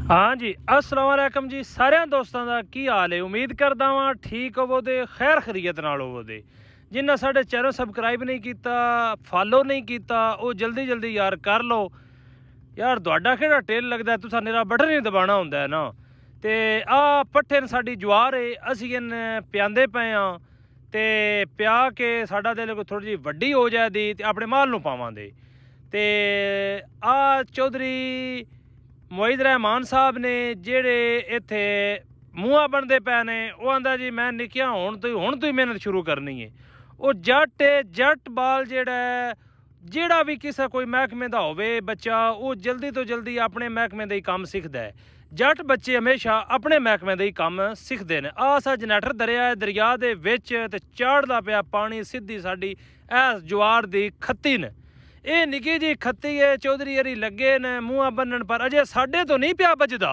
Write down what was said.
हाँ जी, अस्सलाम वालेकुम जी। सारिਆਂ ਦੋਸਤਾਂ ਦਾ ਕੀ ਹਾਲ ਹੈ। ਉਮੀਦ ਕਰਦਾ ਹਾਂ ਠੀਕ ਹੋਵੋ ਤੇ ਖੈਰ ਖਰੀਅਤ ਨਾਲ ਹੋਵੋ ਤੇ ਜਿਨ੍ਹਾਂ ਸਾਡੇ ਚੈਨਲ ਸਬਸਕ੍ਰਾਈਬ ਨਹੀਂ ਕੀਤਾ, ਫਾਲੋ ਨਹੀਂ ਕੀਤਾ, ਉਹ ਜਲਦੀ ਜਲਦੀ ਯਾਰ ਕਰ ਲਓ ਯਾਰ। ਤੁਹਾਡਾ ਕਿਹੜਾ ਟੇਲ ਲੱਗਦਾ, ਤੁਸੀਂ ਮੇਰਾ ਬਟਨ ਹੀ ਦਬਾਉਣਾ ਹੁੰਦਾ ਹੈ ਨਾ। ਤੇ ਆ ਪੱਠੇ ਨੇ ਸਾਡੀ ਜਵਾਰ ਹੈ, ਅਸੀਂ ਇਹਨ ਪਿਆਂਦੇ ਪਏ ਹਾਂ ਤੇ ਪਿਆ ਕੇ ਸਾਡਾ ਦਿਲ ਕੋਈ ਥੋੜੀ ਜਿਹੀ ਵੱਡੀ ਹੋ ਜਾਏਦੀ ਤੇ ਆਪਣੇ ਮਾਲ ਨੂੰ ਪਾਵਾਂਗੇ। ਤੇ ਆ ਚੌਧਰੀ ਮੁਈਦ ਰਹਿਮਾਨ ਸਾਹਿਬ ਨੇ ਜਿਹੜੇ ਇੱਥੇ ਮੂੰਹਾਂ ਬਣਦੇ ਪਏ ਨੇ, ਉਹ ਆਂਦਾ ਜੀ ਮੈਂ ਨਿੱਕਿਆ ਹੁਣ ਤੋਂ ਹੀ ਮਿਹਨਤ ਸ਼ੁਰੂ ਕਰਨੀ ਹੈ। ਉਹ ਜੱਟ ਹੈ, ਜੱਟ ਬਾਲ ਜਿਹੜਾ ਵੀ ਕਿਸੇ ਕੋਈ ਮਹਿਕਮੇ ਦਾ ਹੋਵੇ ਬੱਚਾ, ਉਹ ਜਲਦੀ ਤੋਂ ਜਲਦੀ ਆਪਣੇ ਮਹਿਕਮੇ ਦਾ ਹੀ ਕੰਮ ਸਿੱਖਦਾ ਹੈ। ਜੱਟ ਬੱਚੇ ਹਮੇਸ਼ਾ ਆਪਣੇ ਮਹਿਕਮੇ ਦਾ ਹੀ ਕੰਮ ਸਿੱਖਦੇ ਨੇ। ਆਹ ਸਾ ਜਨੈਟਰ ਦਰਿਆ ਦੇ ਵਿੱਚ ਤੇ ਚਾੜਦਾ ਪਿਆ ਪਾਣੀ ਸਿੱਧੀ ਸਾਡੀ ਇਸ ਜਵਾਰ ਦੀ ਖੱਤੀ ਨੇ। ਇਹ ਨਿੱਕੀ ਜੀ ਖੱਤੀ ਹੈ, ਚੌਧਰੀ ਯਾਰੀ ਲੱਗੇ ਨੇ ਮੂੰਹਾਂ ਬੰਨਣ, ਪਰ ਅਜੇ ਸਾਡੇ ਤੋਂ ਨਹੀਂ ਪਿਆ ਬਚਦਾ।